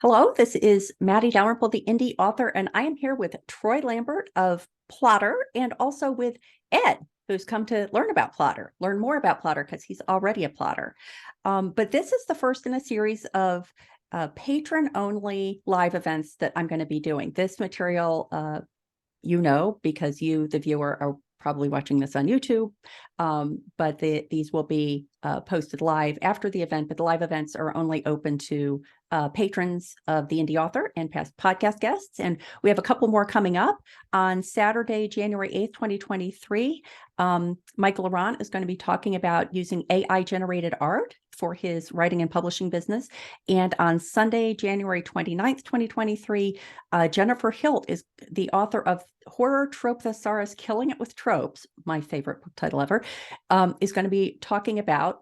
Hello, this is Maddie Dalrymple, the Indy author, and I am here with Troy Lambert of Plottr and also with Ed, who's come to learn more about Plottr because he's already a plotter. But this is the first in a series of patron-only live events that I'm going to be doing. This material, because you, the viewer, are probably watching this on YouTube, but these will be posted live after the event, but the live events are only open to patrons of the Indy Author and past podcast guests. And we have a couple more coming up on Saturday, January 8th, 2023. Michael Laurent is going to be talking about using AI-generated art for his writing and publishing business. And on Sunday, January 29th, 2023, Jennifer Hilt is the author of Horror Trope Thesaurus, Killing It with Tropes, my favorite book title ever, is going to be talking about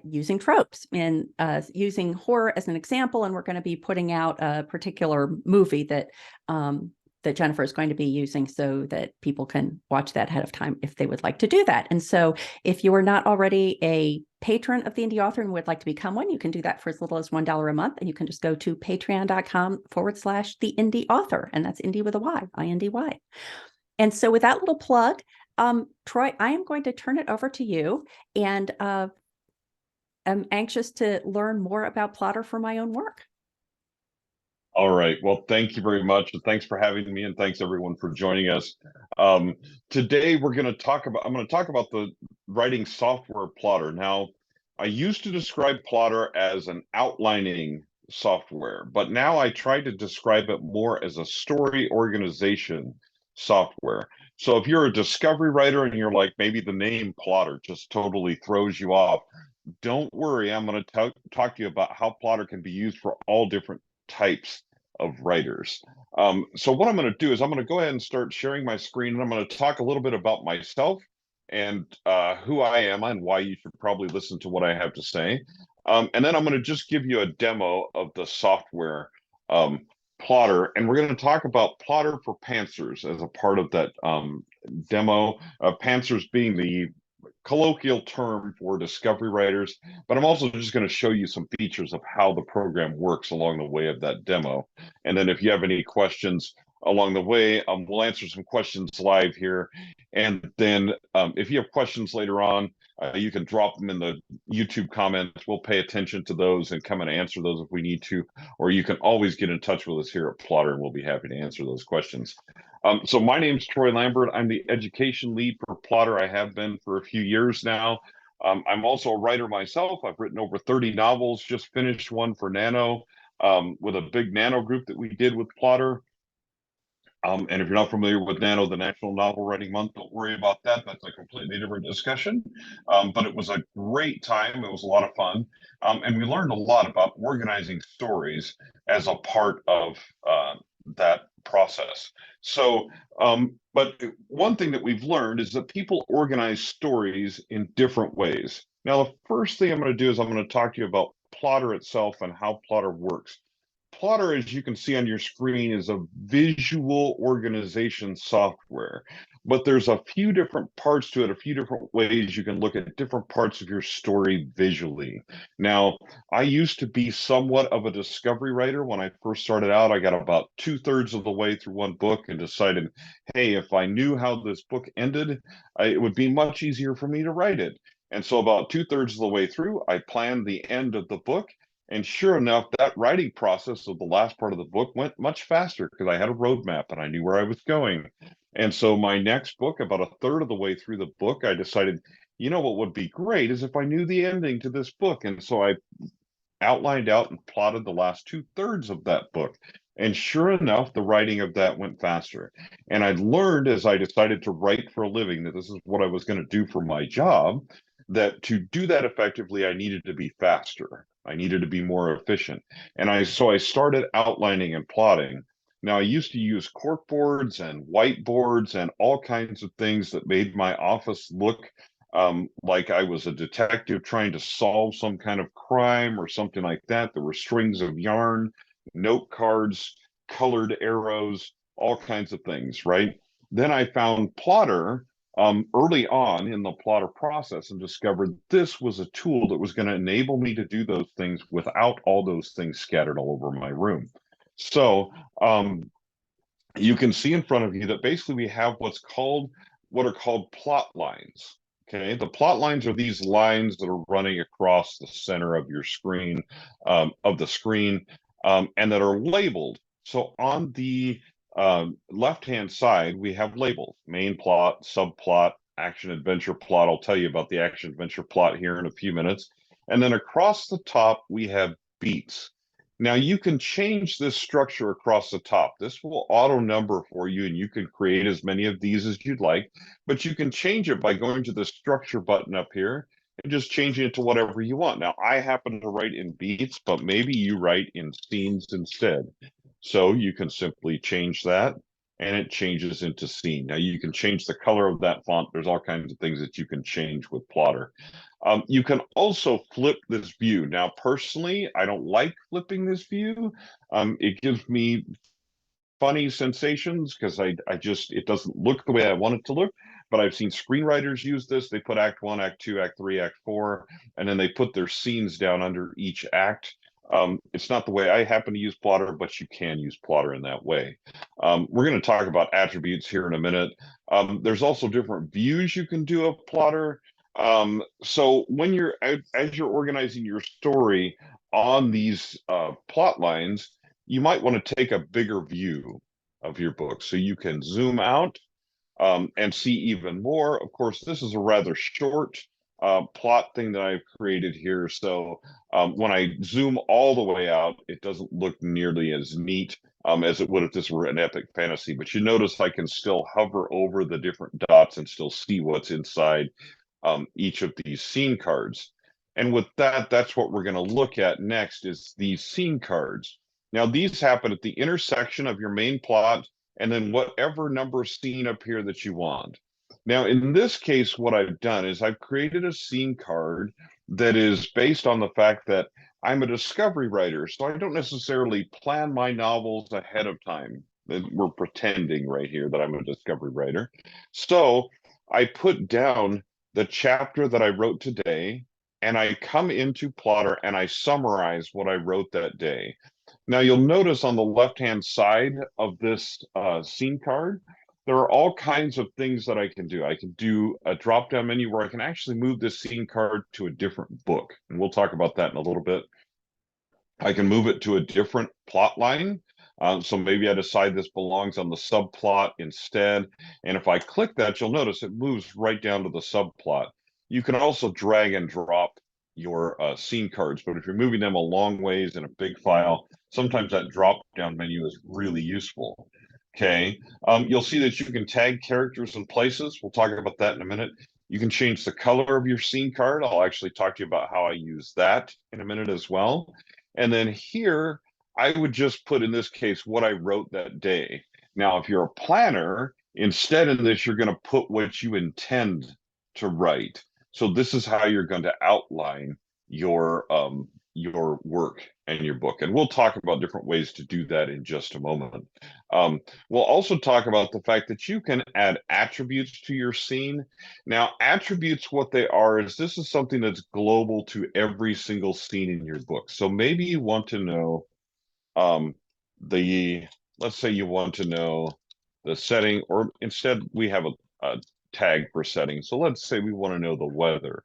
using tropes and using horror as an example. And we're going to be putting out a particular movie that that Jennifer is going to be using so that people can watch that ahead of time if they would like to do that. And so if you are not already a patron of the Indy Author and would like to become one, you can do that for as little as $1 a month. And you can just go to patreon.com/the Indy Author. And that's Indy with a Y, INDY. And so with that little plug, Troy, I am going to turn it over to you. And I'm anxious to learn more about Plottr for my own work. All right. Well, thank you very much. And thanks for having me. And thanks everyone for joining us. Today, I'm going to talk about the writing software Plottr. Now, I used to describe Plottr as an outlining software, but now I try to describe it more as a story organization software. So if you're a discovery writer and you're like, maybe the name Plottr just totally throws you off, don't worry. I'm going to talk to you about how Plottr can be used for all different types of writers. So what I'm going to do is I'm going to go ahead and start sharing my screen, and I'm going to talk a little bit about myself and who I am and why you should probably listen to what I have to say. And then I'm going to just give you a demo of the software Plottr, and we're going to talk about Plottr for Pantsers as a part of that demo. Pantsers being the colloquial term for discovery writers, but I'm also just going to show you some features of how the program works along the way of that demo. And then if you have any questions along the way, we'll answer some questions live here. And then if you have questions later on, you can drop them in the YouTube comments. We'll pay attention to those and come and answer those if we need to, or you can always get in touch with us here at Plottr and we'll be happy to answer those questions. So my name's Troy Lambert. I'm the education lead for Plottr. I have been for a few years now. I'm also a writer myself. I've written over 30 novels, just finished one for Nano with a big Nano group that we did with Plottr. And if you're not familiar with Nano, the National Novel Writing Month, don't worry about that. That's a completely different discussion. But it was a great time. It was a lot of fun. And we learned a lot about organizing stories as a part of that process. So, but one thing that we've learned is that people organize stories in different ways. Now, the first thing I'm going to do is I'm going to talk to you about Plottr itself and how Plottr works. Plottr, as you can see on your screen, is a visual organization software, but there's a few different parts to it, a few different ways you can look at different parts of your story visually. Now, I used to be somewhat of a discovery writer. When I first started out, I got about 2/3 of the way through one book and decided, hey, if I knew how this book ended, it would be much easier for me to write it. And so about 2/3 of the way through, I planned the end of the book. And sure enough, that writing process of the last part of the book went much faster because I had a roadmap and I knew where I was going. And so my next book, about 1/3 of the way through the book, I decided, you know what would be great is if I knew the ending to this book. And so I outlined out and plotted the last 2/3 of that book. And sure enough, the writing of that went faster. And I learned as I decided to write for a living that this is what I was going to do for my job, that to do that effectively, I needed to be faster. I needed to be more efficient. And so I started outlining and plotting. Now, I used to use corkboards and whiteboards and all kinds of things that made my office look like I was a detective trying to solve some kind of crime or something like that. There were strings of yarn, note cards, colored arrows, all kinds of things, right? Then I found Plottr, early on in the Plottr process and discovered this was a tool that was going to enable me to do those things without all those things scattered all over my room. So you can see in front of you that basically we have what are called plot lines. Okay, the plot lines are these lines that are running across the center of your screen, and that are labeled. So on the left-hand side, we have labels: main plot, subplot, action adventure plot. I'll tell you about the action adventure plot here in a few minutes. And then across the top, we have beats. Now you can change this structure across the top. This will auto number for you, and you can create as many of these as you'd like, but you can change it by going to the structure button up here and just changing it to whatever you want. Now I happen to write in beats, but maybe you write in scenes instead. So you can simply change that and it changes into scene. Now you can change the color of that font. There's all kinds of things that you can change with Plottr. You can also flip this view. Now, personally, I don't like flipping this view. It gives me funny sensations because it doesn't look the way I want it to look. But I've seen screenwriters use this. They put Act 1, Act 2, Act 3, Act 4, and then they put their scenes down under each act. It's not the way I happen to use Plottr, but you can use Plottr in that way. We're going to talk about attributes here in a minute. There's also different views you can do of Plottr. So when as you're organizing your story on these plot lines, you might want to take a bigger view of your book so you can zoom out and see even more. Of course, this is a rather short plot thing that I've created here. So when I zoom all the way out, it doesn't look nearly as neat as it would if this were an epic fantasy. But you notice I can still hover over the different dots and still see what's inside each of these scene cards. And with that, that's what we're going to look at next is these scene cards. Now, these happen at the intersection of your main plot and then whatever number scene up here that you want. Now, in this case, what I've done is I've created a scene card that is based on the fact that I'm a discovery writer, so I don't necessarily plan my novels ahead of time. We're pretending right here that I'm a discovery writer. So I put down the chapter that I wrote today, and I come into Plottr and I summarize what I wrote that day. Now you'll notice on the left-hand side of this scene card, there are all kinds of things that I can do. I can do a drop-down menu where I can actually move this scene card to a different book, and we'll talk about that in a little bit. I can move it to a different plot line. So maybe I decide this belongs on the subplot instead. And if I click that, you'll notice it moves right down to the subplot. You can also drag and drop your scene cards, but if you're moving them a long ways in a big file, sometimes that drop down menu is really useful. Okay, you'll see that you can tag characters and places. We'll talk about that in a minute. You can change the color of your scene card. I'll actually talk to you about how I use that in a minute as well. And then here, I would just put in this case what I wrote that day. Now, if you're a planner, instead of this, you're going to put what you intend to write. So this is how you're going to outline your work and your book. And we'll talk about different ways to do that in just a moment. We'll also talk about the fact that you can add attributes to your scene. Now, attributes, what they are is this is something that's global to every single scene in your book. So maybe you want to know let's say you want to know the setting, or instead we have a tag for setting. So let's say we want to know the weather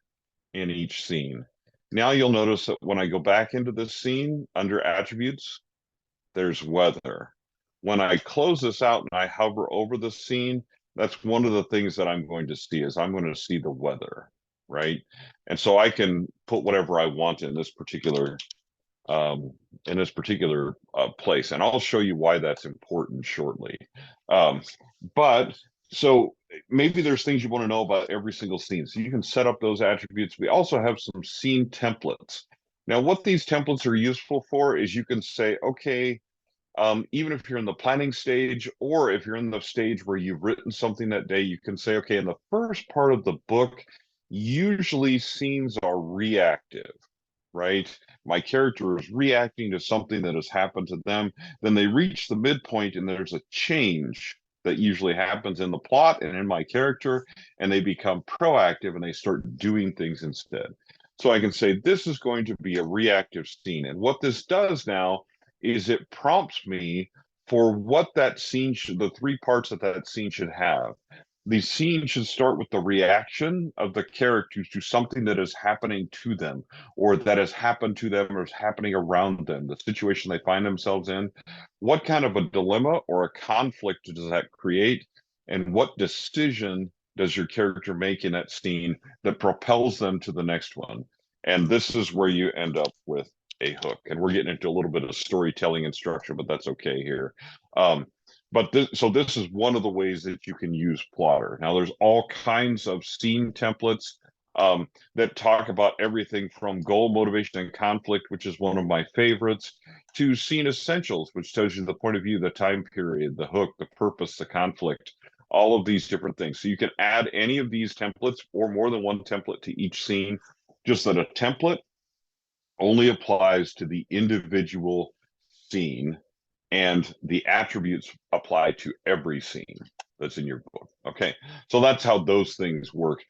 in each scene. Now you'll notice that when I go back into this scene under attributes, there's weather. When I close this out and I hover over the scene, that's one of the things that I'm going to see is I'm going to see the weather, right? And so I can put whatever I want in this particular place, and I'll show you why that's important shortly. But so maybe there's things you want to know about every single scene, so you can set up those attributes. We also have some scene templates. Now, what these templates are useful for is you can say, okay, even if you're in the planning stage, or if you're in the stage where you've written something that day, you can say, okay, in the first part of the book, usually scenes are reactive, right? My character is reacting to something that has happened to them. Then they reach the midpoint and there's a change that usually happens in the plot and in my character, and they become proactive and they start doing things instead. So I can say this is going to be a reactive scene. And what this does now is it prompts me for what that scene should, the three parts that that scene should have. The scene should start with the reaction of the characters to something that is happening to them, or that has happened to them, or is happening around them, the situation they find themselves in. What kind of a dilemma or a conflict does that create? And what decision does your character make in that scene that propels them to the next one? And this is where you end up with a hook. And we're getting into a little bit of storytelling and structure, but that's okay here. So this is one of the ways that you can use Plottr. Now, there's all kinds of scene templates that talk about everything from goal, motivation, and conflict, which is one of my favorites, to scene essentials, which tells you the point of view, the time period, the hook, the purpose, the conflict, all of these different things. So you can add any of these templates or more than one template to each scene, just that a template only applies to the individual scene, and the attributes apply to every scene that's in your book. Okay, so that's how those things work.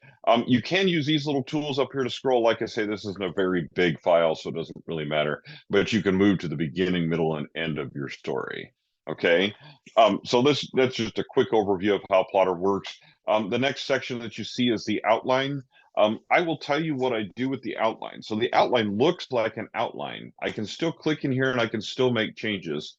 You can use these little tools up here to scroll. Like I say, this isn't a very big file, so it doesn't really matter, but you can move to the beginning, middle, and end of your story. Okay, so that's just a quick overview of how Plottr works. The next section that you see is the outline. I will tell you what I do with the outline. So the outline looks like an outline. I can still click in here and I can still make changes.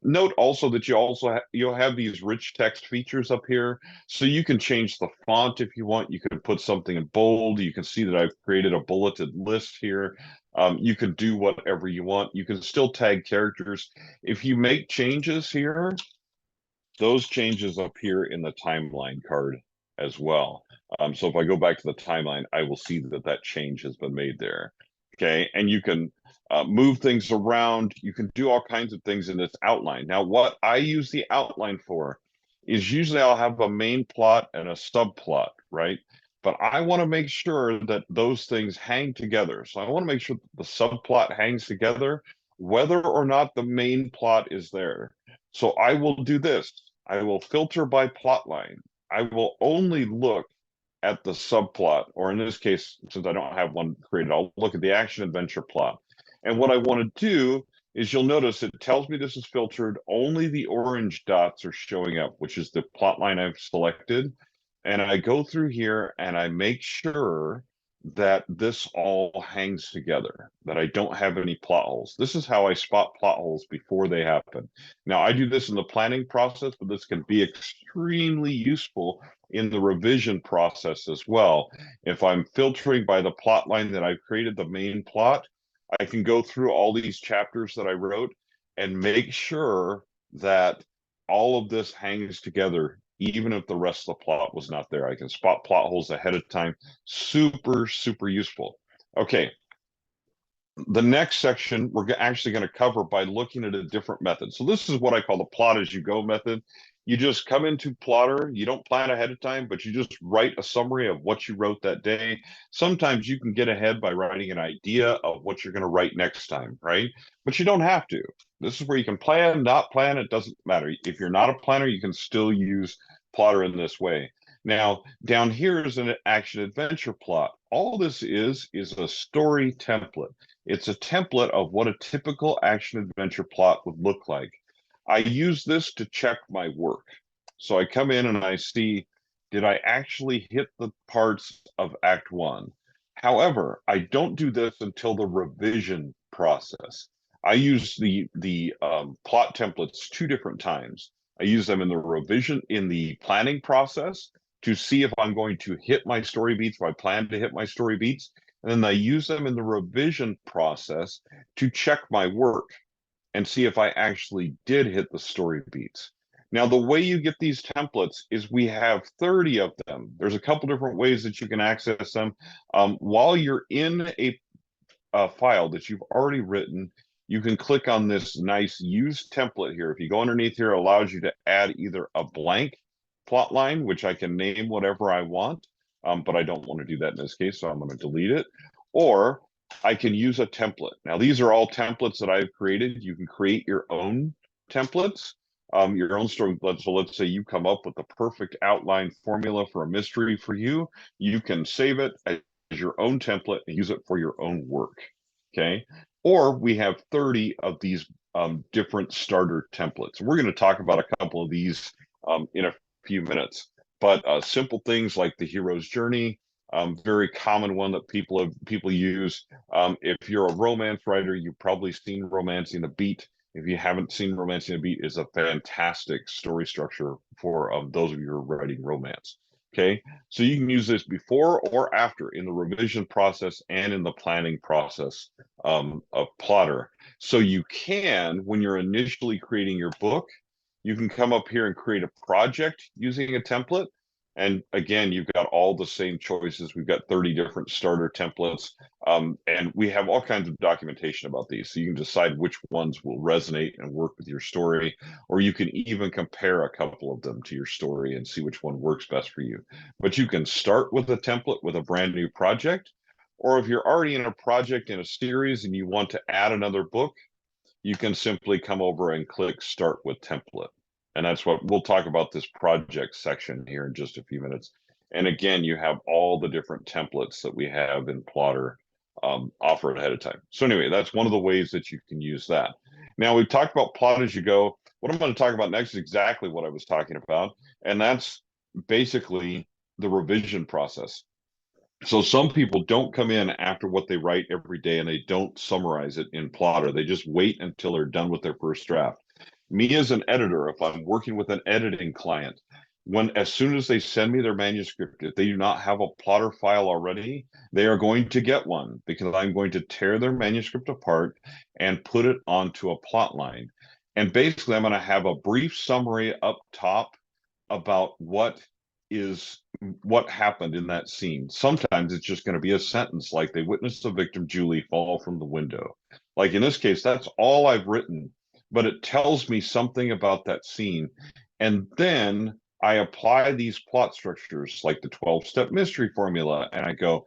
Note also that you'll have these rich text features up here, so you can change the font if you want. You can put something in bold. You can see that I've created a bulleted list here. You can do whatever you want. You can still tag characters. If you make changes here, those changes appear in the timeline card as well. So if I go back to the timeline, I will see that that change has been made there. Okay, and you can move things around. You can do all kinds of things in this outline. Now, what I use the outline for is usually I'll have a main plot and a subplot, right? But I want to make sure that those things hang together. So I want to make sure that the subplot hangs together, whether or not the main plot is there. So I will do this. I will filter by plot line. I will only look at the subplot, or in this case, since I don't have one created, I'll look at the action adventure plot. And what I want to do is, you'll notice it tells me this is filtered. Only the orange dots are showing up, which is the plot line I've selected. And I go through here and I make sure that this all hangs together, that I don't have any plot holes. This is how I spot plot holes before they happen. Now, I do this in the planning process, but this can be extremely useful in the revision process as well. If I'm filtering by the plot line that I've created, the main plot, I can go through all these chapters that I wrote and make sure that all of this hangs together, even if the rest of the plot was not there. I can spot plot holes ahead of time. Super, super useful. Okay. The next section we're actually going to cover by looking at a different method. So this is what I call the plot as you go method. You just come into Plottr, you don't plan ahead of time, but you just write a summary of what you wrote that day. Sometimes you can get ahead by writing an idea of what you're going to write next time, right? But you don't have to. This is where you can plan, not plan, it doesn't matter. If you're not a planner, you can still use Plottr in this way. Now, down here is an action adventure plot. All this is a story template. It's a template of what a typical action adventure plot would look like. I use this to check my work. So I come in and I see, did I actually hit the parts of Act 1? However, I don't do this until the revision process. I use the plot templates two different times. I use them in the revision, in the planning process, to see if I'm going to hit my story beats, if I plan to hit my story beats. And then I use them in the revision process to check my work and see if I actually did hit the story beats. Now, the way you get these templates is we have 30 of them. There's a couple different ways that you can access them. While you're in a file that you've already written, you can click on this nice use template here. If you go underneath here, it allows you to add either a blank plot line, which I can name whatever I want, but I don't want to do that in this case, so I'm going to delete it. Or I can use a template. Now, these are all templates that I've created. You can create your own templates. your own story. So let's say you come up with the perfect outline formula for a mystery for you. You can save it as your own template and use it for your own work. Okay. Or we have 30 of these different starter templates. We're going to talk about a couple of these in a few minutes. But simple things like the hero's journey, very common one that people use. If you're a romance writer, you've probably seen Romancing the Beat. If you haven't seen Romancing the Beat, is a fantastic story structure for those of you who are writing romance. Okay, so you can use this before or after in the revision process and in the planning process of Plottr. So you can, when you're initially creating your book, you can come up here and create a project using a template. And again, you've got all the same choices. We've got 30 different starter templates. And we have all kinds of documentation about these. So you can decide which ones will resonate and work with your story, or you can even compare a couple of them to your story and see which one works best for you. But you can start with a template with a brand new project, or if you're already in a project in a series and you want to add another book, you can simply come over and click Start with Template. And that's what we'll talk about, this project section here in just a few minutes. And again, you have all the different templates that we have in Plottr offered ahead of time. So anyway, that's one of the ways that you can use that. Now, we've talked about Plot as you go. What I'm going to talk about next is exactly what I was talking about, and that's basically the revision process. So some people don't come in after what they write every day and they don't summarize it in Plottr. They just wait until they're done with their first draft. Me as an editor, if I'm working with an editing client, as soon as they send me their manuscript, if they do not have a Plottr file already, they are going to get one, because I'm going to tear their manuscript apart and put it onto a plot line. And basically, I'm going to have a brief summary up top about what happened in that scene. Sometimes it's just going to be a sentence like, they witnessed the victim Julie fall from the window. Like in this case, that's all I've written, but it tells me something about that scene. And then I apply these plot structures like the 12-step mystery formula, and I go,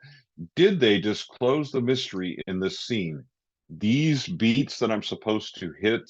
did they disclose the mystery in this scene? These beats that I'm supposed to hit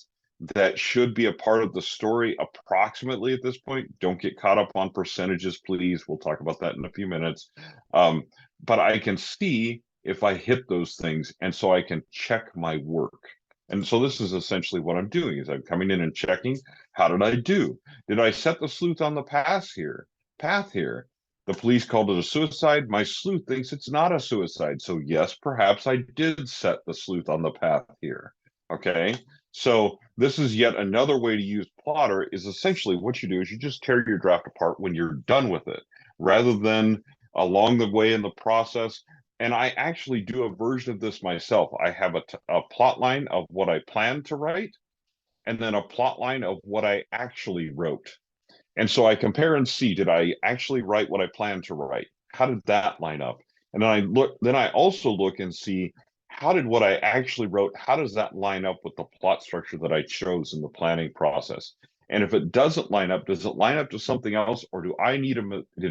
that should be a part of the story approximately at this point. Don't get caught up on percentages, please. We'll talk about that in a few minutes. But I can see if I hit those things, and so I can check my work. And so this is essentially what I'm doing, is I'm coming in and checking, how did I do? Did I set the sleuth on the path here? The police called it a suicide. My sleuth thinks it's not a suicide. So yes, perhaps I did set the sleuth on the path here. Okay. So this is yet another way to use Plottr. Is essentially what you do is you just tear your draft apart when you're done with it, rather than along the way in the process. And I actually do a version of this myself. I have a plot line of what I plan to write, and then a plot line of what I actually wrote. And so I compare and see, did I actually write what I planned to write? How did that line up? And then I also look and see, how did what I actually wrote, how does that line up with the plot structure that I chose in the planning process? And if it doesn't line up, does it line up to something else, or did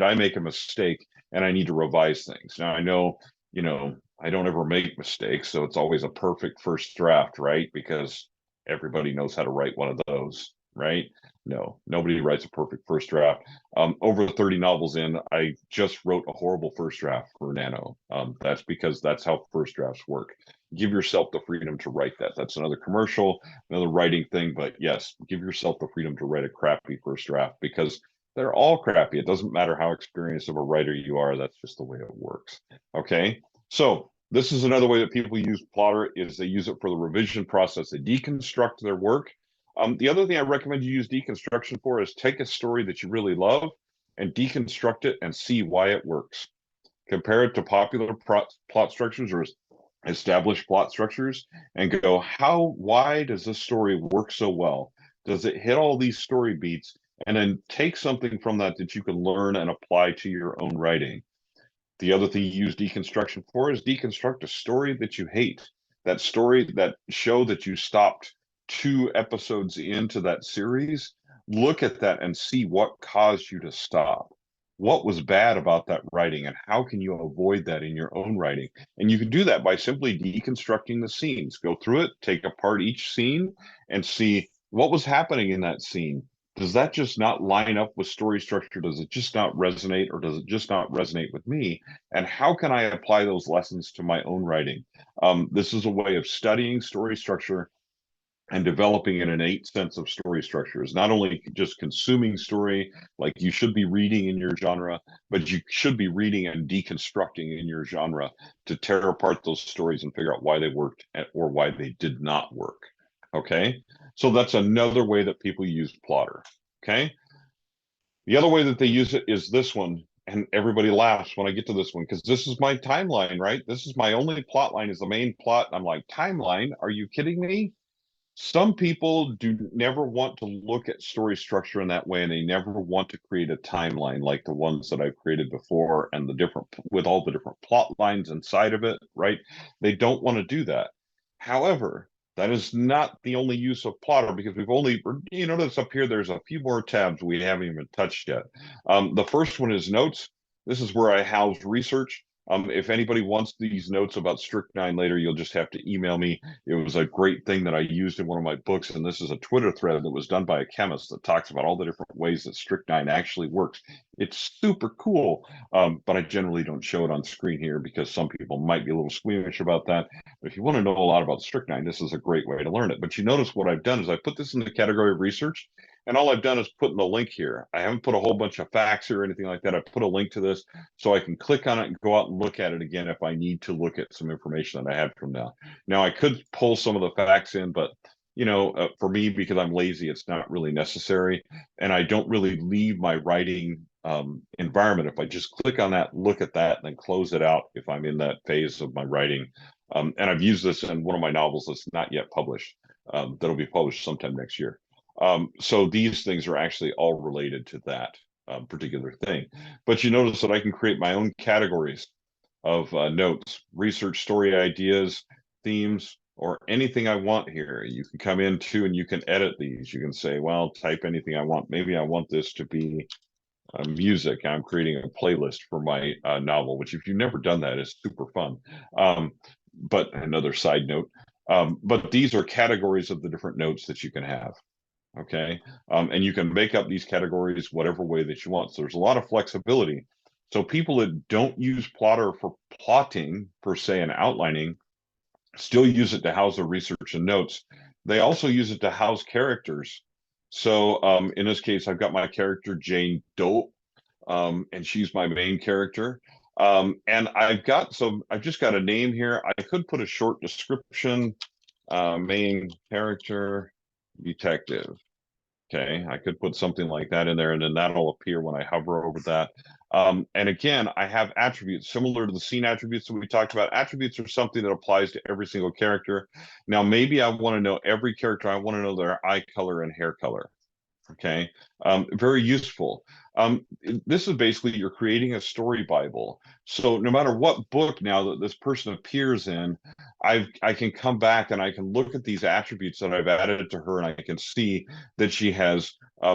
I make a mistake and I need to revise things? Now I know, I don't ever make mistakes, so it's always a perfect first draft, right? Because everybody knows how to write one of those, right? No, nobody writes a perfect first draft. Over 30 novels in, I just wrote a horrible first draft for Nano. That's because that's how first drafts work. Give yourself the freedom to write that. That's another commercial, another writing thing. But yes, give yourself the freedom to write a crappy first draft, because they're all crappy. It doesn't matter how experienced of a writer you are. That's just the way it works. Okay. So this is another way that people use Plottr, is they use it for the revision process. They deconstruct their work. The other thing I recommend you use deconstruction for is take a story that you really love and deconstruct it and see why it works. Compare it to popular plot structures or established plot structures and go, why does this story work so well? Does it hit all these story beats? And then take something from that you can learn and apply to your own writing. The other thing you use deconstruction for is deconstruct a story that you hate. That show that you stopped 2 episodes into that series. Look at that and see what caused you to stop. What was bad about that writing, and how can you avoid that in your own writing? And you can do that by simply deconstructing the scenes. Go through it, take apart each scene, and see what was happening in that scene. does that just not line up with story structure? Does it just not resonate, or does it just not resonate with me? And how can I apply those lessons to my own writing? This is a way of studying story structure and developing an innate sense of story structure. Is not only just consuming story, like you should be reading in your genre, but you should be reading and deconstructing in your genre to tear apart those stories and figure out why they worked or why they did not work. Okay, so that's another way that people use Plottr. Okay, the other way that they use it is this one, and everybody laughs when I get to this one because this is my timeline, right? This is my only plot line, is the main plot. I'm like, timeline? Are you kidding me? Some people do never want to look at story structure in that way, and they never want to create a timeline like the ones that I've created before, and the different, with all the different plot lines inside of it, right? They don't want to do that. However, that is not the only use of Plottr, because we've only, you notice up here, there's a few more tabs we haven't even touched yet. The first one is notes. This is where I house research. If anybody wants these notes about strychnine later, you'll just have to email me. It was a great thing that I used in one of my books, and this is a Twitter thread that was done by a chemist that talks about all the different ways that strychnine actually works. It's super cool, but I generally don't show it on screen here because some people might be a little squeamish about that. But if you want to know a lot about strychnine, this is a great way to learn it. But you notice what I've done is I put this in the category of research, and all I've done is put in the link here. I haven't put a whole bunch of facts or anything like that. I put a link to this so I can click on it and go out and look at it again if I need to look at some information that I had from now. Now, I could pull some of the facts in, but for me, because I'm lazy, it's not really necessary. And I don't really leave my writing environment. If I just click on that, look at that, and then close it out if I'm in that phase of my writing. And I've used this in one of my novels that's not yet published, that'll be published sometime next year. So these things are actually all related to that particular thing. But you notice that I can create my own categories of notes, research, story ideas, themes, or anything I want here. You can come into and you can edit these. You can say, well, type anything I want. Maybe I want this to be music. I'm creating a playlist for my novel, which if you've never done that, is super fun. But another side note, but these are categories of the different notes that you can have. Okay. And you can make up these categories whatever way that you want. So there's a lot of flexibility. So people that don't use Plottr for plotting per se and outlining still use it to house their research and notes. They also use it to house characters. So in this case, I've got my character Jane Doe, and she's my main character. And I've just got a name here. I could put a short description, main character, detective. Okay, I could put something like that in there, and then that'll appear when I hover over that. And again, I have attributes similar to the scene attributes that we talked about. Attributes are something that applies to every single character. Now, maybe I want to know every character. I want to know their eye color and hair color. Okay, very useful. This is basically, you're creating a story Bible. So no matter what book now that this person appears in, I can come back and I can look at these attributes that I've added to her, and I can see that she has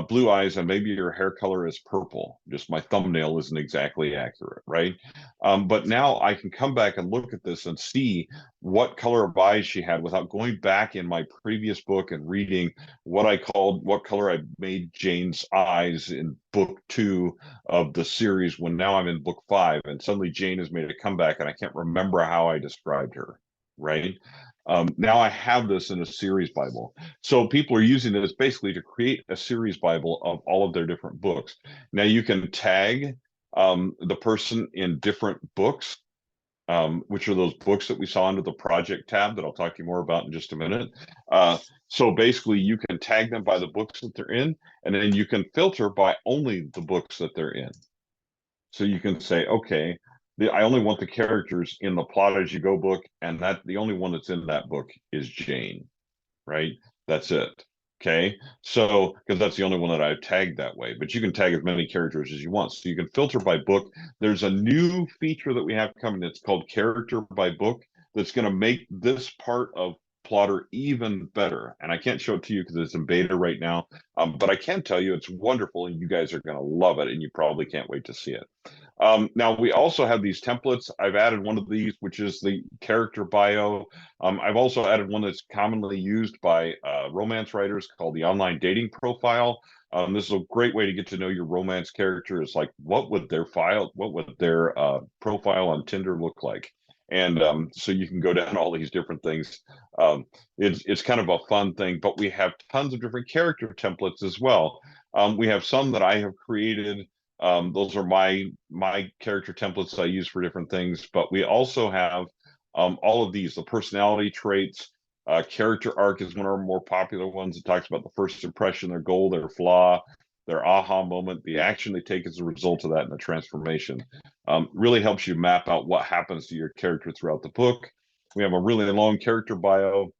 blue eyes, and maybe her hair color is purple. Just my thumbnail isn't exactly accurate, right? But now I can come back and look at this and see what color of eyes she had without going back in my previous book and reading what color I made Jane's eyes in book 2 of the series, when now I'm in book 5 and suddenly Jane has made a comeback and I can't remember how I described her, right? Now I have this in a series Bible. So people are using this basically to create a series Bible of all of their different books. Now you can tag the person in different books, which are those books that we saw under the project tab that I'll talk to you more about in just a minute. So basically you can tag them by the books that they're in, and then you can filter by only the books that they're in. So you can say, okay, I only want the characters in the Plot As You Go book, and that the only one that's in that book is Jane, right? That's it. Okay, so because that's the only one that I've tagged that way, but you can tag as many characters as you want. So you can filter by book. There's a new feature that we have coming that's called character by book, that's going to make this part of Plottr even better. And I can't show it to you because it's in beta right now, but I can tell you it's wonderful and you guys are going to love it and you probably can't wait to see it. Now, we also have these templates. I've added one of these, which is the character bio. I've also added one that's commonly used by romance writers called the online dating profile. This is a great way to get to know your romance character. It's like, what would their profile on Tinder look like? And so you can go down all these different things. It's kind of a fun thing, but we have tons of different character templates as well. We have some that I have created. Those are my character templates I use for different things, but we also have all of these, the personality traits. Character arc is one of our more popular ones. It talks about the first impression, their goal, their flaw, their aha moment, the action they take as a result of that, and the transformation. Really helps you map out what happens to your character throughout the book. We have a really long character bio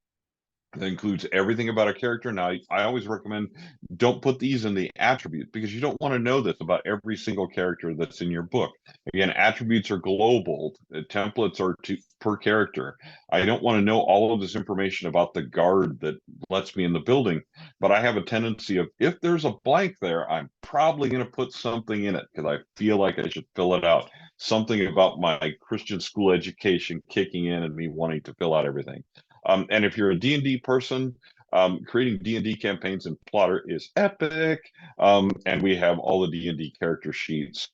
that includes everything about a character. Now, I always recommend don't put these in the attribute because you don't want to know this about every single character that's in your book. Again, attributes are global, templates are per character. I don't want to know all of this information about the guard that lets me in the building, but I have a tendency of, if there's a blank there, I'm probably going to put something in it because I feel like I should fill it out. Something about my Christian school education kicking in and me wanting to fill out everything. And if you're a D&D person, creating D&D campaigns in Plottr is epic. And we have all the D&D character sheets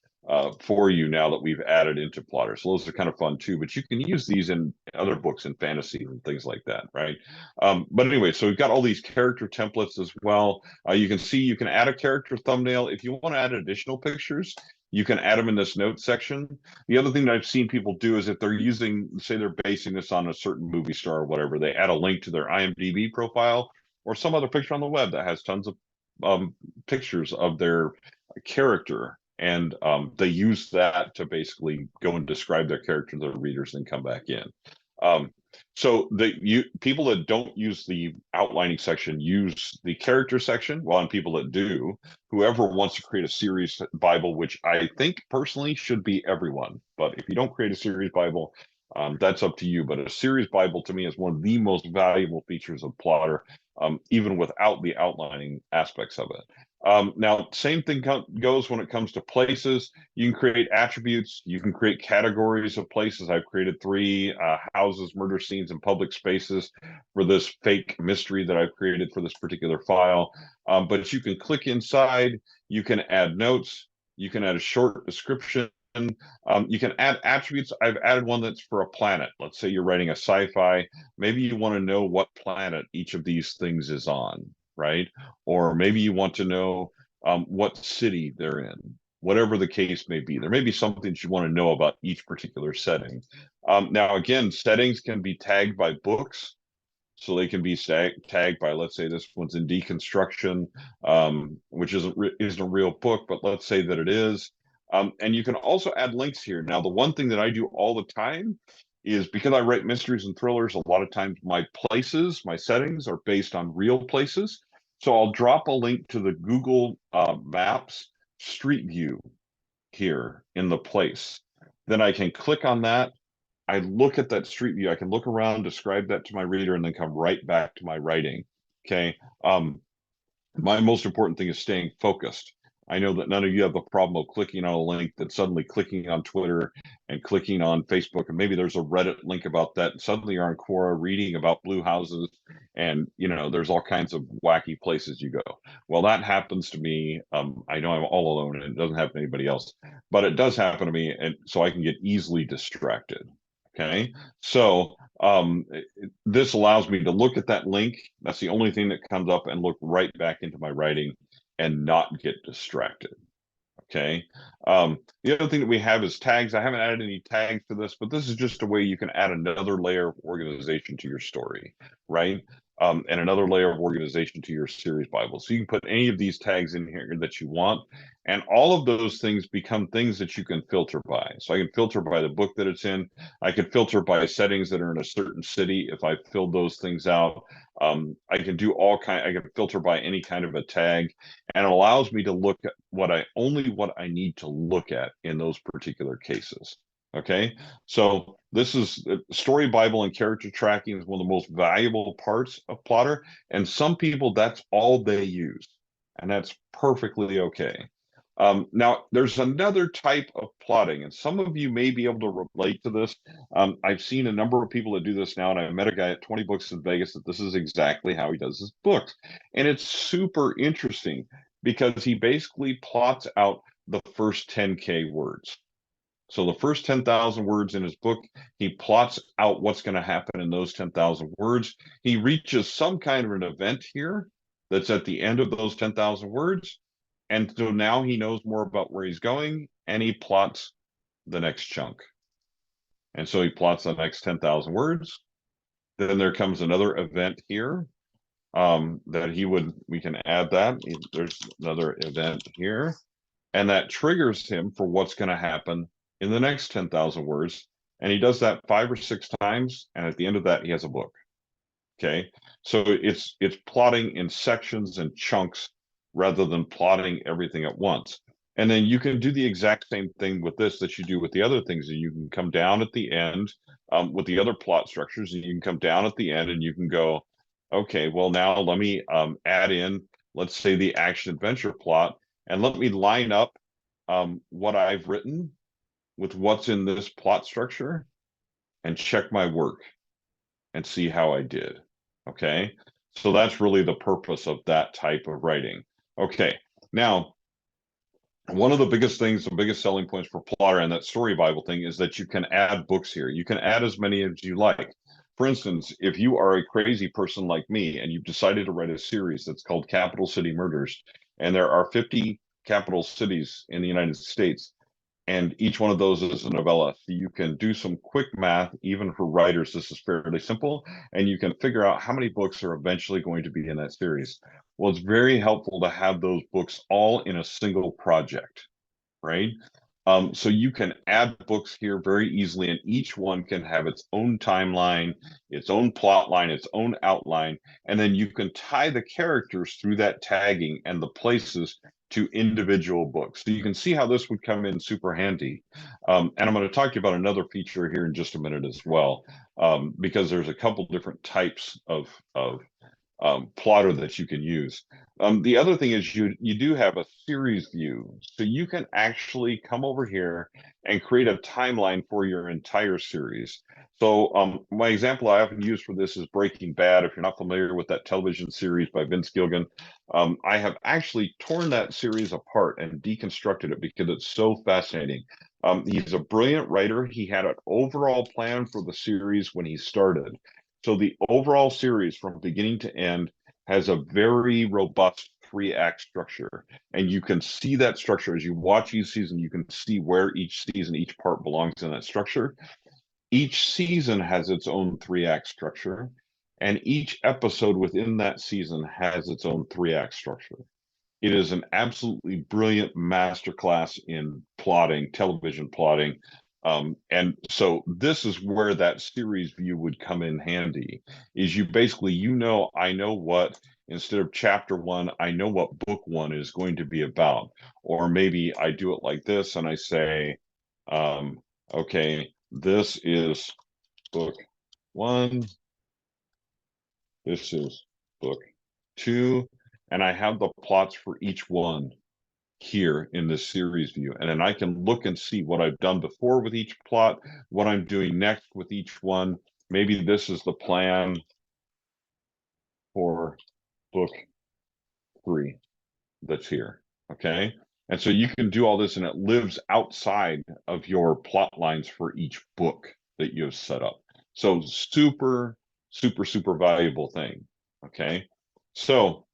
for you now that we've added into Plottr. So those are kind of fun too, but you can use these in other books in fantasy and things like that, right? But anyway, so we've got all these character templates as well. You can see you can add a character thumbnail. If you want to add additional pictures, you can add them in this notes section. The other thing that I've seen people do is if they're using, say they're basing this on a certain movie star or whatever, they add a link to their IMDb profile or some other picture on the web that has tons of pictures of their character. And they use that to basically go and describe their character to their readers and come back in. So people that don't use the outlining section use the character section, while people that do, whoever wants to create a series Bible, which I think personally should be everyone. But if you don't create a series Bible, that's up to you. But a series Bible to me is one of the most valuable features of Plottr, even without the outlining aspects of it. Now, same thing goes when it comes to places. You can create attributes. You can create categories of places. I've created 3 houses, murder scenes, and public spaces for this fake mystery that I've created for this particular file. But you can click inside. You can add notes. You can add a short description. You can add attributes. I've added one that's for a planet. Let's say you're writing a sci-fi. Maybe you want to know what planet each of these things is on, right? Or maybe you want to know what city they're in. Whatever the case may be, there may be something you want to know about each particular setting. Now, again, settings can be tagged by books. So they can be tagged by, let's say this one's in deconstruction, which isn't a real book, but let's say that it is. And you can also add links here. Now, the one thing that I do all the time is, because I write mysteries and thrillers, a lot of times my places, my settings are based on real places. So I'll drop a link to the Google Maps Street View here in the place. Then I can click on that. I look at that street view. I can look around, describe that to my reader, and then come right back to my writing. Okay. My most important thing is staying focused. I know that none of you have the problem of clicking on a link, that suddenly clicking on Twitter and clicking on Facebook, and maybe there's a Reddit link about that, and suddenly you're on Quora reading about blue houses, and there's all kinds of wacky places you go. Well, that happens to me. I know I'm all alone, and it doesn't happen to anybody else, but it does happen to me, and so I can get easily distracted. Okay, so this allows me to look at that link. That's the only thing that comes up, and look right back into my writing and not get distracted. Okay. The other thing that we have is tags. I haven't added any tags to this, but this is just a way you can add another layer of organization to your story, right? And another layer of organization to your series Bible. So you can put any of these tags in here that you want, and all of those things become things that you can filter by. So I can filter by the book that it's in. I can filter by settings that are in a certain city if I filled those things out. I can do I can filter by any kind of a tag, and it allows me to look at what I need to look at in those particular cases. Okay, so this is story Bible, and character tracking is one of the most valuable parts of Plottr. And some people, that's all they use, and that's perfectly okay. Now, there's another type of plotting, and some of you may be able to relate to this. I've seen a number of people that do this now, and I met a guy at 20 Books in Vegas that this is exactly how he does his books. And it's super interesting because he basically plots out the first 10K words. So the first 10,000 words in his book, he plots out what's going to happen in those 10,000 words. He reaches some kind of an event here that's at the end of those 10,000 words. And so now he knows more about where he's going, and he plots the next chunk. And so he plots the next 10,000 words. Then there comes another event here that we can add that. There's another event here. And that triggers him for what's going to happen in the next 10,000 words. And he does that 5 or 6 times. And at the end of that, he has a book. Okay. So it's plotting in sections and chunks rather than plotting everything at once. And then you can do the exact same thing with this that you do with the other things. And you can come down at the end with the other plot structures, and you can come down at the end and you can go, okay, well, now let me add in, let's say, the action adventure plot, and let me line up what I've written with what's in this plot structure and check my work and see how I did. Okay. So that's really the purpose of that type of writing. Okay. Now, one of the biggest things, the biggest selling points for Plottr and that story Bible thing is that you can add books here. You can add as many as you like. For instance, if you are a crazy person like me and you've decided to write a series that's called Capital City Murders, and there are 50 capital cities in the United States, and each one of those is a novella. So you can do some quick math, even for writers. This is fairly simple, and you can figure out how many books are eventually going to be in that series. Well, it's very helpful to have those books all in a single project, right? So you can add books here very easily, and each one can have its own timeline, its own plot line, its own outline, and then you can tie the characters through that tagging and the places to individual books. So you can see how this would come in super handy. And I'm going to talk to you about another feature here in just a minute as well, because there's a couple different types of Plottr that you can use. The other thing is you do have a series view, so you can actually come over here and create a timeline for your entire series. So my example I often use for this is Breaking Bad. If you're not familiar with that television series by Vince Gilligan, I have actually torn that series apart and deconstructed it because it's so fascinating. He's a brilliant writer. He had an overall plan for the series when he started. So the overall series from beginning to end has a very robust 3-act structure. And you can see that structure as you watch each season. You can see where each season, each part belongs in that structure. Each season has its own 3-act structure, and each episode within that season has its own 3-act structure. It is an absolutely brilliant masterclass in plotting, television plotting. And so this is where that series view would come in handy, is you basically, I know what, instead of chapter 1, I know what book 1 is going to be about. Or maybe I do it like this and I say, okay, this is book 1, this is book 2, and I have the plots for each one here in this series view. And then I can look and see what I've done before with each plot, what I'm doing next with each one. Maybe this is the plan for book 3 that's here. Okay. And so you can do all this, and it lives outside of your plot lines for each book that you have set up. So super, super, super valuable thing. Okay. So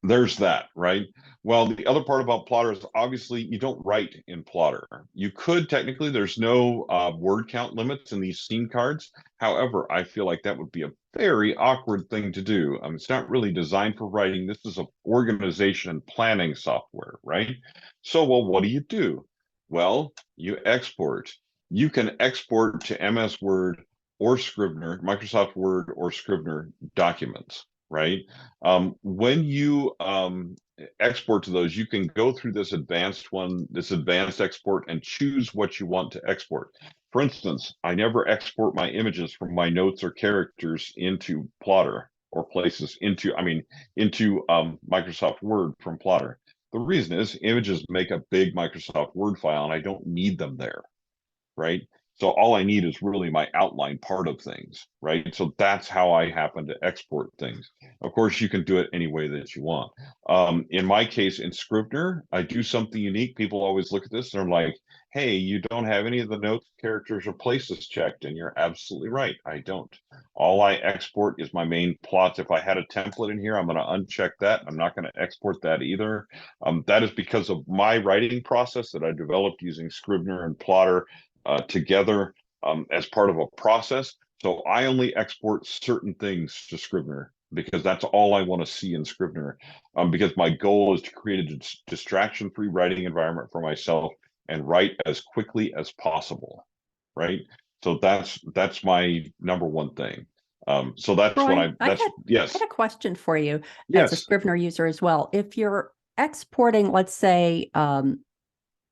there's that, right? Well, the other part about Plottr is obviously you don't write in Plottr. You could technically, there's no word count limits in these scene cards. However, I feel like that would be a very awkward thing to do. It's not really designed for writing. This is an organization and planning software, right? So, well, what do? Well, you export. You can export to MS Word or Scrivener, Microsoft Word or Scrivener documents. right? When you export to those, you can go through this advanced export, and choose what you want to export. For instance, I never export my images from my notes or characters into Plottr, or places into Microsoft Word from Plottr. The reason is images make a big Microsoft Word file, and I don't need them there, right? So all I need is really my outline part of things, right? So that's how I happen to export things. Of course, you can do it any way that you want. In my case, in Scrivener, I do something unique. People always look at this and they're like, hey, you don't have any of the notes, characters, or places checked. And you're absolutely right. I don't. All I export is my main plots. If I had a template in here, I'm going to uncheck that. I'm not going to export that either. That is because of my writing process that I developed using Scrivener and Plottr together as part of a process. So I only export certain things to Scrivener because that's all I want to see in Scrivener. Because my goal is to create a distraction-free writing environment for myself and write as quickly as possible, right? So that's my number one thing. So that's what Troy, I that's I yes, had a question for you as a yes. Scrivener user as well. If you're exporting, let's say,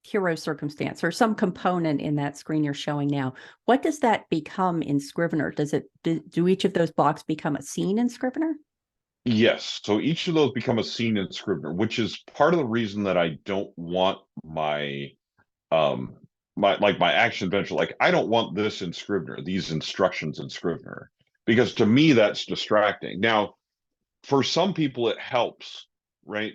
hero circumstance or some component in that screen you're showing now, what does that become in Scrivener? Do each of those blocks become a scene in Scrivener? Yes, so each of those become a scene in Scrivener, which is part of the reason that I don't want um my action adventure. Like, I don't want this in Scrivener, these instructions in Scrivener, because to me that's distracting. Now, for some people it helps, right?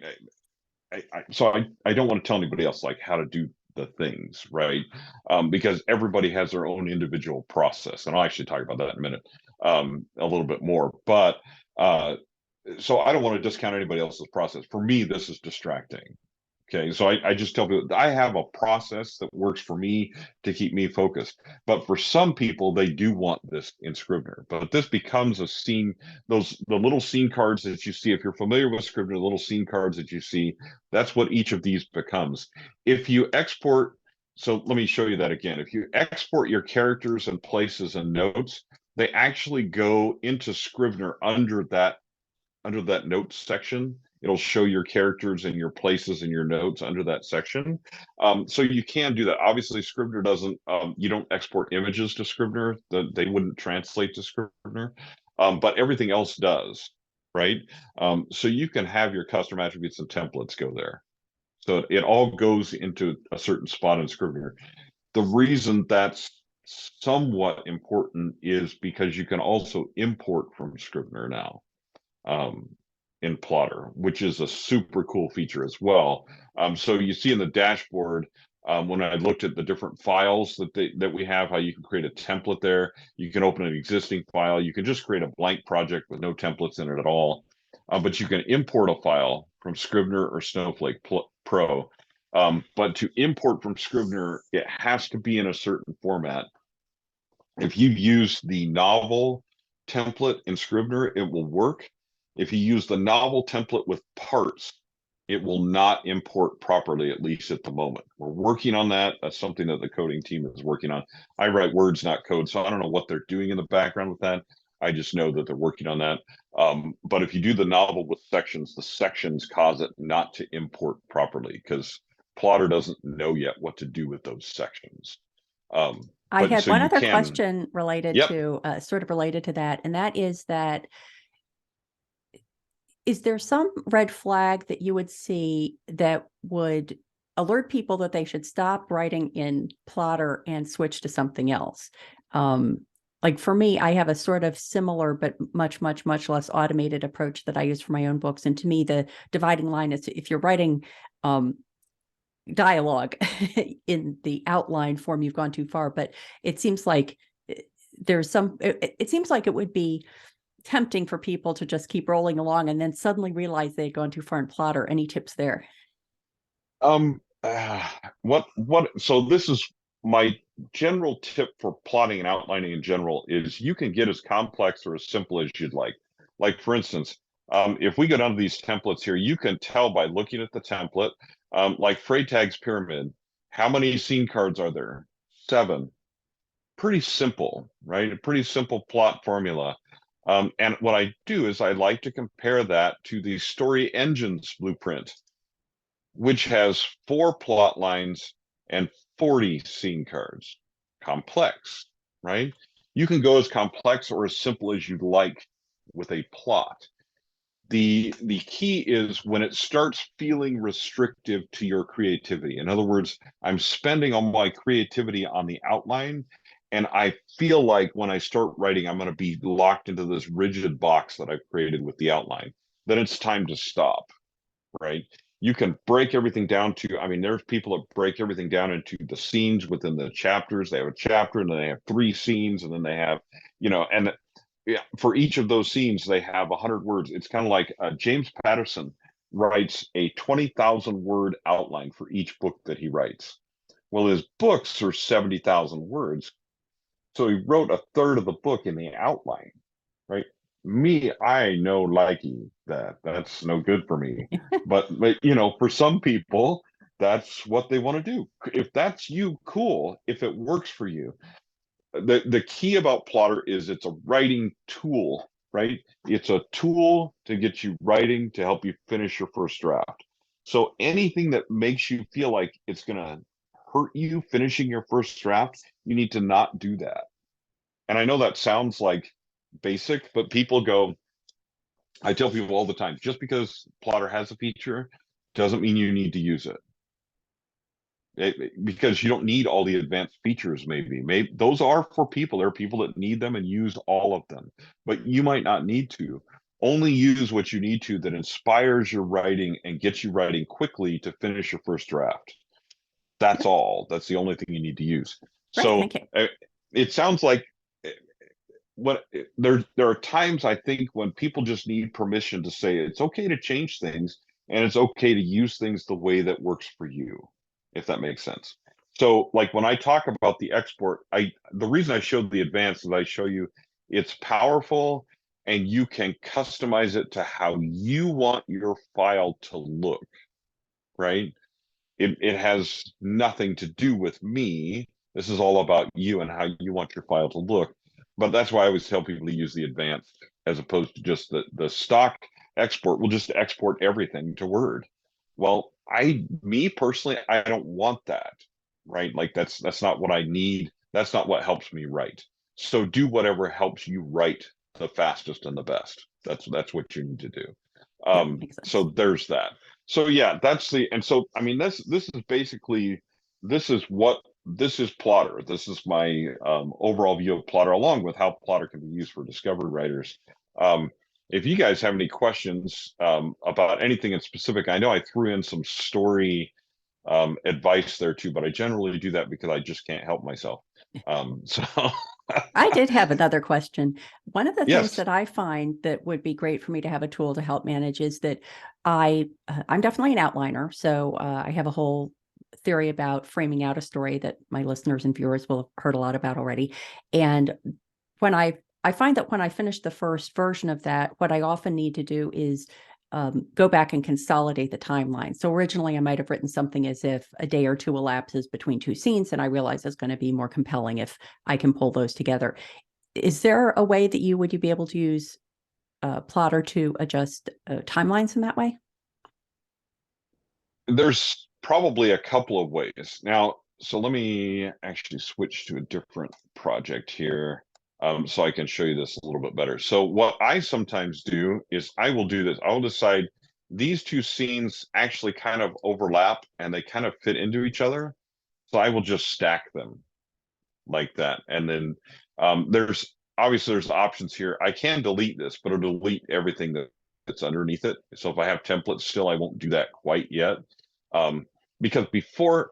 So I don't want to tell anybody else like how to do the things, right? Because everybody has their own individual process, and I'll actually talk about that in a minute, a little bit more. But so I don't want to discount anybody else's process. For me, this is distracting. Okay, so I just tell people I have a process that works for me to keep me focused. But for some people, they do want this in Scrivener. But this becomes a scene, the little scene cards that you see, if you're familiar with Scrivener, the little scene cards that you see, that's what each of these becomes. If you export, so let me show you that again. If you export your characters and places and notes, they actually go into Scrivener under that notes section. It'll show your characters and your places and your notes under that section. So you can do that. Obviously, Scrivener doesn't, you don't export images to Scrivener, they wouldn't translate to Scrivener, but everything else does, right? So you can have your custom attributes and templates go there. So it all goes into a certain spot in Scrivener. The reason that's somewhat important is because you can also import from Scrivener now, um, in Plottr, which is a super cool feature as well. So you see in the dashboard, when I looked at the different files that we have, how you can create a template there. You can open an existing file. You can just create a blank project with no templates in it at all. But you can import a file from Scrivener or Snowflake Pro. But to import from Scrivener, it has to be in a certain format. If you use the novel template in Scrivener, it will work. If you use the novel template with parts, it will not import properly, at least at the moment. We're working on that. That's something that the coding team is working on. I write words, not code, so I don't know what they're doing in the background with that. I just know that they're working on that. But if you do the novel with sections, the sections cause it not to import properly because Plottr doesn't know yet what to do with those sections. I But had so one you other can, question related yep. to sort of related to that, and that is that is there some red flag that you would see that would alert people that they should stop writing in Plottr and switch to something else? Like for me, I have a sort of similar but much, much, much less automated approach that I use for my own books. And to me, the dividing line is if you're writing dialogue in the outline form, you've gone too far. But it seems like it seems like it would be tempting for people to just keep rolling along and then suddenly realize they've gone too far in Plottr. Any tips there? So this is my general tip for plotting and outlining in general is you can get as complex or as simple as you'd like. Like for instance, if we go down to these templates here, you can tell by looking at the template, like Freytag's pyramid, how many scene cards are there? 7. Pretty simple, right? A pretty simple plot formula. And what I do is I like to compare that to the Story Engine's blueprint, which has 4 plot lines and 40 scene cards. Complex, right? You can go as complex or as simple as you'd like with a plot. The key is when it starts feeling restrictive to your creativity. In other words, I'm spending all my creativity on the outline, and I feel like when I start writing, I'm going to be locked into this rigid box that I've created with the outline. Then it's time to stop, right? You can break everything down to, I mean, there's people that break everything down into the scenes within the chapters. They have a chapter and then they have 3 scenes, and then they have, and yeah, for each of those scenes, they have 100 words. It's kind of like James Patterson writes a 20,000 word outline for each book that he writes. Well, his books are 70,000 words. So he wrote a third of the book in the outline, right? Me, I know likey that's no good for me. But for some people, that's what they want to do. If that's you, cool. If it works for you, the key about Plottr is it's a writing tool, right? It's a tool to get you writing to help you finish your first draft. So anything that makes you feel like it's going to hurt you finishing your first draft, you need to not do that. And I know that sounds like basic, but I tell people all the time, just because Plottr has a feature doesn't mean you need to use it. Because you don't need all the advanced features. Maybe those are for people. There are people that need them and use all of them, but you might not need to. Only use what you need to that inspires your writing and gets you writing quickly to finish your first draft. That's all. That's the only thing you need to use. Great, So thank you. it sounds like what there are times I think when people just need permission to say it's okay to change things and it's okay to use things the way that works for you, if that makes sense. So like when I talk about the export, the reason I showed the advanced is I show you it's powerful and you can customize it to how you want your file to look, right? It has nothing to do with me. This is all about you and how you want your file to look. But that's why I always tell people to use the advanced as opposed to just the stock export. We'll just export everything to Word. Well, me personally, I don't want that, right? Like that's not what I need. That's not what helps me write. So do whatever helps you write the fastest and the best. That's what you need to do. Yep, makes sense. So there's that. So yeah, and so I mean this is basically this is Plottr. This is my overall view of Plottr, along with how Plottr can be used for discovery writers. If you guys have any questions about anything in specific, I know I threw in some story advice there too, but I generally do that because I just can't help myself. So I did have another question. One of the things yes, that I find that would be great for me to have a tool to help manage is that I'm definitely an outliner. So I have a whole theory about framing out a story that my listeners and viewers will have heard a lot about already. And when I find that when I finish the first version of that, what I often need to do is go back and consolidate the timeline. So originally I might have written something as if a day or two elapses between 2 scenes, and I realize it's going to be more compelling if I can pull those together. Is there a way that would you be able to use Plottr to adjust timelines in that way? there's probably a couple of ways. Now, so let me actually switch to a different project here, so I can show you this a little bit better. So what I sometimes do is I will do this. I will decide these 2 scenes actually kind of overlap and they kind of fit into each other. So I will just stack them like that. And then there's options here. I can delete this, but it'll delete everything that's underneath it. So if I have templates still, I won't do that quite yet. Um, because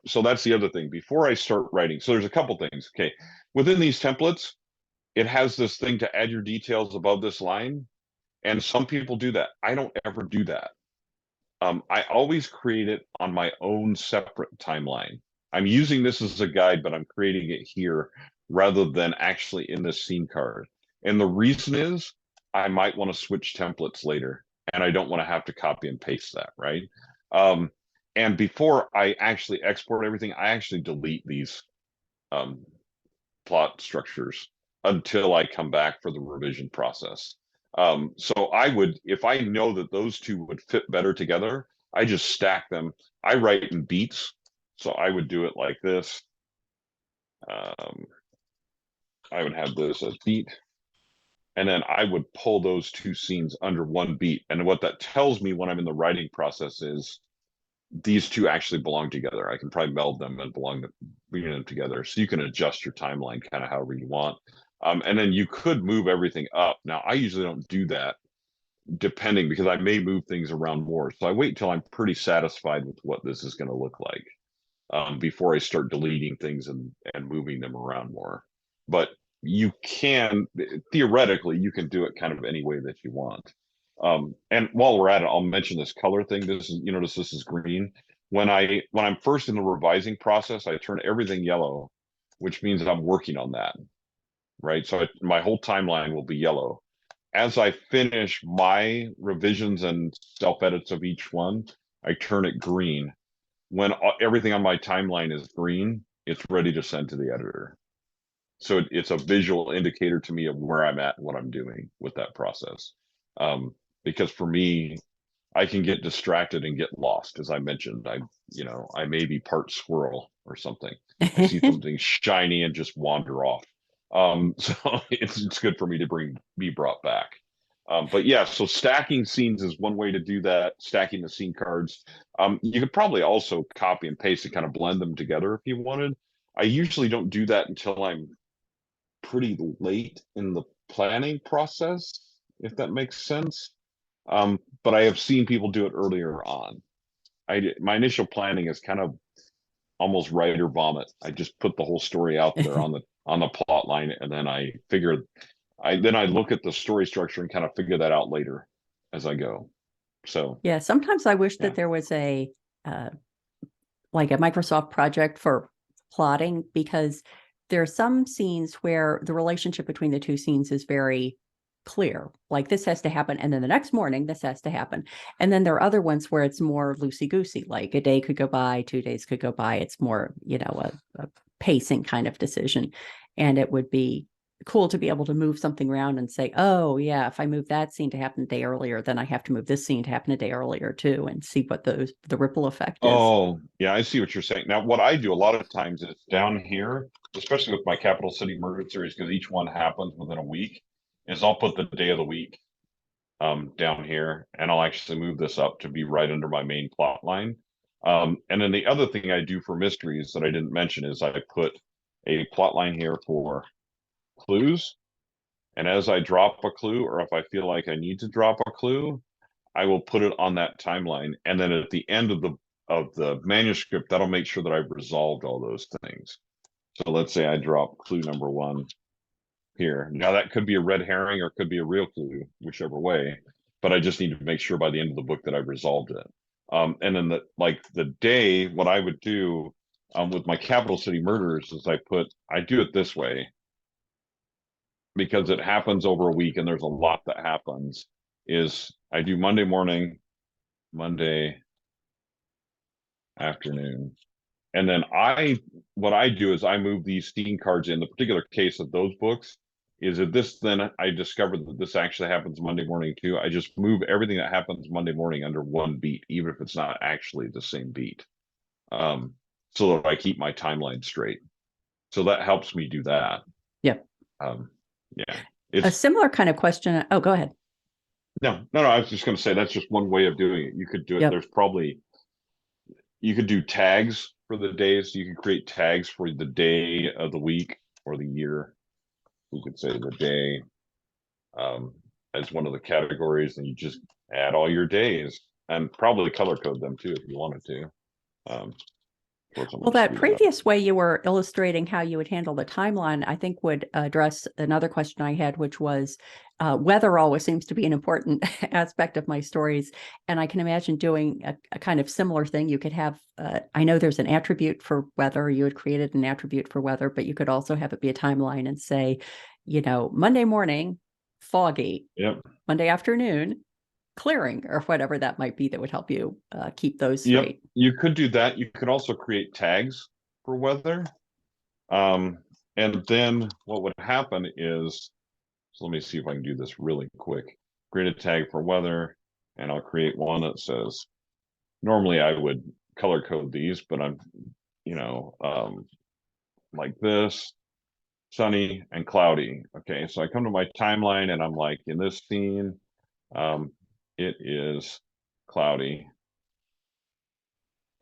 so that's the other thing. Before I start writing, so there's a couple things. Okay, within these templates, it has this thing to add your details above this line. And some people do that. I don't ever do that. I always create it on my own separate timeline. I'm using this as a guide, but I'm creating it here rather than actually in this scene card. And the reason is I might want to switch templates later and I don't want to have to copy and paste that, right? And before I actually export everything, I actually delete these um, plot structures until I come back for the revision process. So I would, if I know that those two would fit better together, I just stack them. I write in beats, so I would do it like this. I would have this as beat, and then I would pull those two scenes under one beat. And what that tells me when I'm in the writing process is these two actually belong together. I can probably meld them and bring them together. So you can adjust your timeline kind of however you want. And then you could move everything up. Now, I usually don't do that depending because I may move things around more. So I wait until I'm pretty satisfied with what this is going to look like before I start deleting things and moving them around more. But you can, theoretically, you can do it kind of any way that you want. And while we're at it, I'll mention this color thing. This is, you notice this is green. When I'm first in the revising process, I turn everything yellow, which means I'm working on that, right? So my whole timeline will be yellow. As I finish my revisions and self edits of each one, I turn it green. When everything on my timeline is green, it's ready to send to the editor. So it's a visual indicator to me of where I'm at, what I'm doing with that process. Because for me, I can get distracted and get lost. As I mentioned, I may be part squirrel or something. I see something shiny and just wander off. So it's good for me to be brought back. But yeah, so stacking scenes is one way to do that. Stacking the scene cards. You could probably also copy and paste and kind of blend them together if you wanted. I usually don't do that until I'm pretty late in the planning process, if that makes sense. But I have seen people do it earlier on. My initial planning is kind of almost writer vomit. I just put the whole story out there on the plot line, and then I look at the story structure and kind of figure that out later as I go. So Yeah, sometimes I wish yeah. that there was a like a Microsoft project for plotting, because there are some scenes where the relationship between the two scenes is very clear. Like this has to happen, and then the next morning this has to happen. And then there are other ones where it's more loosey-goosey, like a day could go by, 2 days could go by. It's more, a pacing kind of decision. And it would be cool to be able to move something around and say, oh yeah, if I move that scene to happen a day earlier, then I have to move this scene to happen a day earlier too, and see what the ripple effect is. Oh, yeah, I see what you're saying. Now, what I do a lot of times is down here, especially with my Capital City Murder series, because each one happens within a week, is I'll put the day of the week down here, and I'll actually move this up to be right under my main plot line. And then the other thing I do for mysteries that I didn't mention is I put a plot line here for clues. And as I drop a clue, or if I feel like I need to drop a clue, I will put it on that timeline. And then at the end of the manuscript, that'll make sure that I've resolved all those things. So let's say I drop clue number 1 here. Now that could be a red herring or it could be a real clue, whichever way. But I just need to make sure by the end of the book that I've resolved it. And then the day, what I would do with my Capital City Murders is I do it this way because it happens over a week and there's a lot that happens. Is I do Monday morning, Monday afternoon, and then what I do is I move these scene cards in the particular case of those books. Is that this then I discovered that this actually happens Monday morning too. I just move everything that happens Monday morning under one beat, even if it's not actually the same beat, so that I keep my timeline straight. So that helps me do that. Yep. Yeah. A similar kind of question. Oh, go ahead. No. I was just going to say that's just one way of doing it. You could do it. Yep. You could do tags for the days. You could create tags for the day of the week or the year. We could say the day as one of the categories, and you just add all your days and probably color code them too if you wanted to. Well, that previous way you were illustrating how you would handle the timeline, I think would address another question I had, which was weather always seems to be an important aspect of my stories. And I can imagine doing a kind of similar thing. You could have, I know there's an attribute for weather. You had created an attribute for weather, but you could also have it be a timeline and say, Monday morning, foggy. Yep. Monday afternoon, clearing, or whatever that might be that would help you keep those straight. Yep. You could do that. You could also create tags for weather. And then what would happen is, So let me see if I can do this really quick. Create a tag for weather, and I'll create one that says, normally I would color code these, but I'm, like this, sunny and cloudy. Okay, so I come to my timeline and I'm like, in this scene, it is cloudy.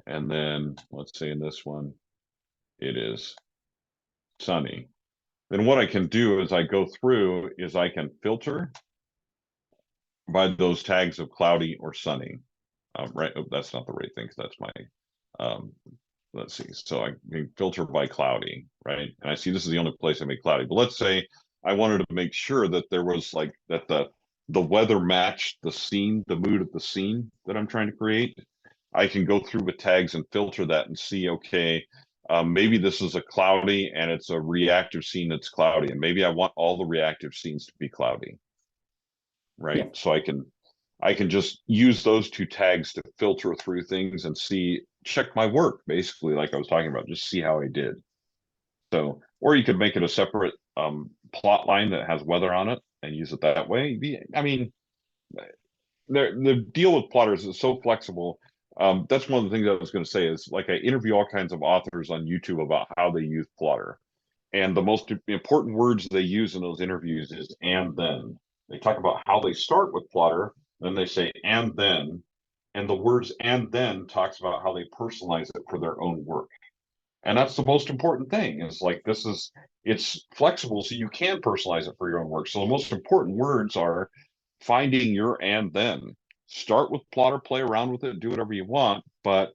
And then let's say in this one, it is sunny. Then what I can do is I go through is I can filter by those tags of cloudy or sunny. Right, oh, that's not the right thing, because that's my, let's see. So I can filter by cloudy, right? And I see this is the only place I make cloudy. But let's say I wanted to make sure that there was like that the weather matched the scene, the mood of the scene that I'm trying to create. I can go through with tags and filter that and see, okay, maybe this is a cloudy and it's a reactive scene that's cloudy, and maybe I want all the reactive scenes to be cloudy, right? Yeah. So I can just use those two tags to filter through things and see, check my work, basically, like I was talking about, just see how I did. So, or you could make it a separate plot line that has weather on it and use it that way. I mean, the deal with Plottr is it's so flexible. That's one of the things I was going to say is, like, I interview all kinds of authors on YouTube about how they use Plottr. And the most important words they use in those interviews is "and then." They talk about how they start with Plottr, then they say "and then," and the words "and then" talks about how they personalize it for their own work. And that's the most important thing. Is like, it's flexible, so you can personalize it for your own work. So the most important words are finding your "and then." Start with Plottr, play around with it, do whatever you want, but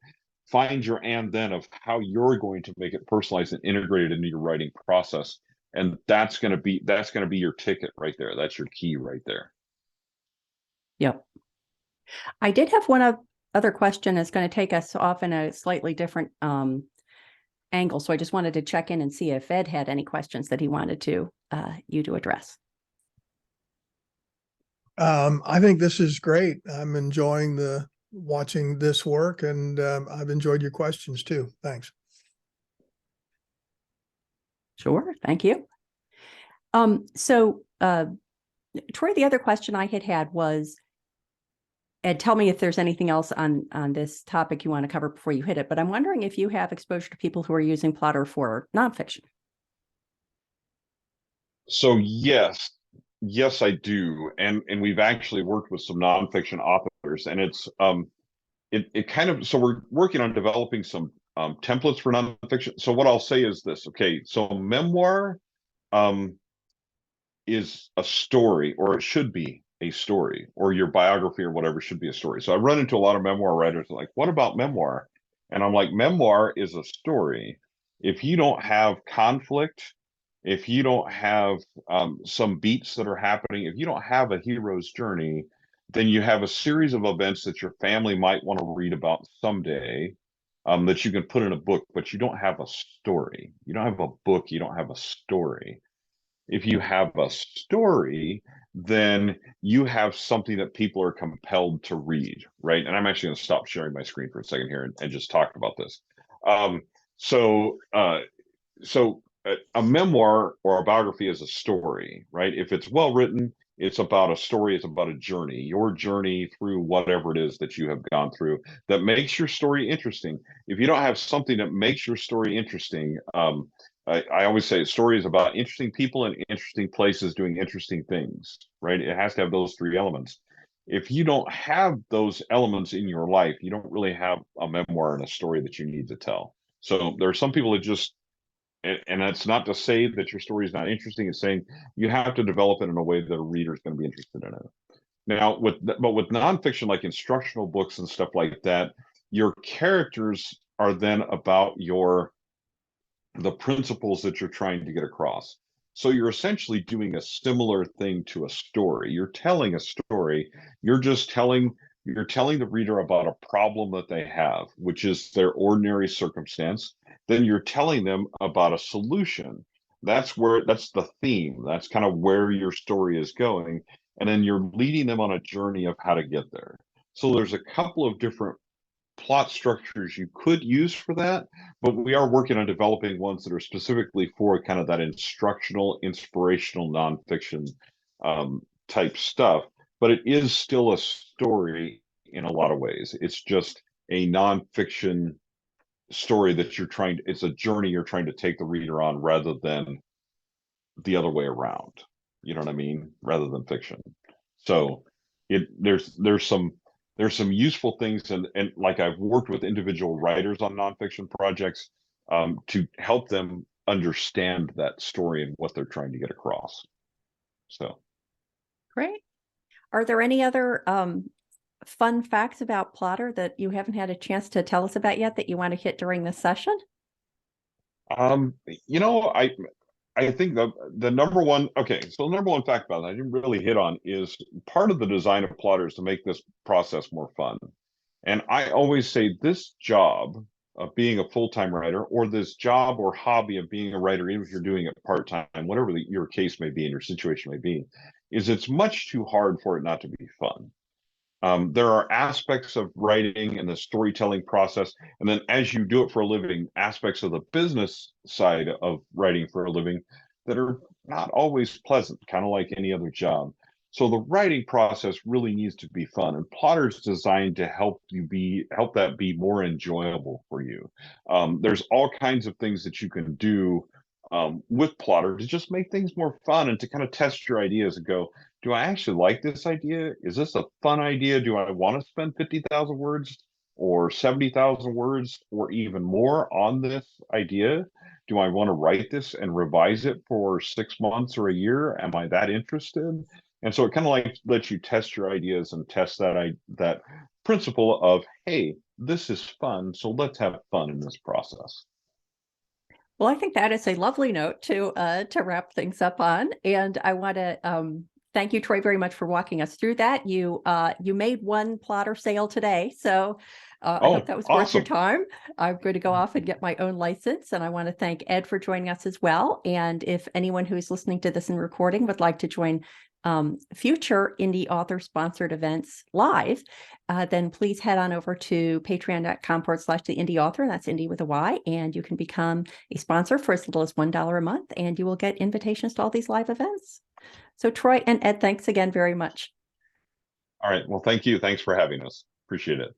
find your "and then" of how you're going to make it personalized and integrated into your writing process. And that's gonna be your ticket right there. That's your key right there. Yep. I did have other question. It's going to take us off in a slightly different angle. So I just wanted to check in and see if Ed had any questions that he wanted you to address. I think this is great. I'm enjoying watching this work, and I've enjoyed your questions too. Thanks. Sure. Thank you. Troy, the other question I had was, Ed, tell me if there's anything else on this topic you want to cover before you hit it, but I'm wondering if you have exposure to people who are using Plottr for nonfiction. So yes, I do. And we've actually worked with some nonfiction authors, and it kind of, so we're working on developing some templates for nonfiction. So what I'll say is this, okay, so memoir is a story, or it should be a story, or your biography or whatever should be a story. So I run into a lot of memoir writers like, what about memoir? And I'm like, memoir is a story. If you don't have conflict, if you don't have some beats that are happening, if you don't have a hero's journey, then you have a series of events that your family might want to read about someday, that you can put in a book, but you don't have a story. You don't have a book, you don't have a story. If you have a story, then you have something that people are compelled to read, right? And I'm actually going to stop sharing my screen for a second here and just talk about this. Um, so, uh, a memoir or a biography is a story, right? If it's well written, it's about a story, it's about a journey, your journey through whatever it is that you have gone through that makes your story interesting. If you don't have something that makes your story interesting, I always say a story is about interesting people in interesting places doing interesting things, right? It has to have those three elements. If you don't have those elements in your life, you don't really have a memoir and a story that you need to tell. So there are some people that just, and that's not to say that your story is not interesting. It's saying you have to develop it in a way that a reader is going to be interested in it. Now, with nonfiction, like instructional books and stuff like that, your characters are then about the principles that you're trying to get across. So you're essentially doing a similar thing to a story. You're telling a story. You're telling the reader about a problem that they have, which is their ordinary circumstance. Then you're telling them about a solution. That's the theme. That's kind of where your story is going. And then you're leading them on a journey of how to get there. So there's a couple of different plot structures you could use for that, but we are working on developing ones that are specifically for kind of that instructional, inspirational nonfiction type stuff, but it is still a story in a lot of ways. It's just a nonfiction story that it's a journey you're trying to take the reader on rather than the other way around. You know what I mean? Rather than fiction. So there's some useful things, and like I've worked with individual writers on nonfiction projects to help them understand that story and what they're trying to get across. So Great. Are there any other fun facts about Plottr that you haven't had a chance to tell us about yet that you want to hit during this session? you know, I think the number one, okay, so the number one fact about it I didn't really hit on is part of the design of Plottr is to make this process more fun. And I always say this job of being a full-time writer, or this job or hobby of being a writer, even if you're doing it part-time, whatever your case may be and your situation may be, is it's much too hard for it not to be fun. There are aspects of writing and the storytelling process, and then as you do it for a living, aspects of the business side of writing for a living that are not always pleasant, kind of like any other job. So the writing process really needs to be fun, and Plottr is designed to help that be more enjoyable for you. There's all kinds of things that you can do with Plottr to just make things more fun and to kind of test your ideas and go, do I actually like this idea? Is this a fun idea? Do I want to spend 50,000 words or 70,000 words or even more on this idea? Do I want to write this and revise it for 6 months or a year? Am I that interested? And so it kind of like lets you test your ideas and test that principle of, hey, this is fun, so let's have fun in this process. Well, I think that is a lovely note to wrap things up on. And I want to thank you, Troy, very much for walking us through that. You made one Plottr sale today, so I hope that was worth your awesome. time. I'm going to go off and get my own license, and I want to thank Ed for joining us as well. And if anyone who's listening to this in recording would like to join future Indy Author sponsored events live, then please head on over to patreon.com/the Indy Author. That's Indy with a Y. And you can become a sponsor for as little as $1 a month, and you will get invitations to all these live events. So Troy and Ed, thanks again very much. All right. Well, thank you. Thanks for having us. Appreciate it.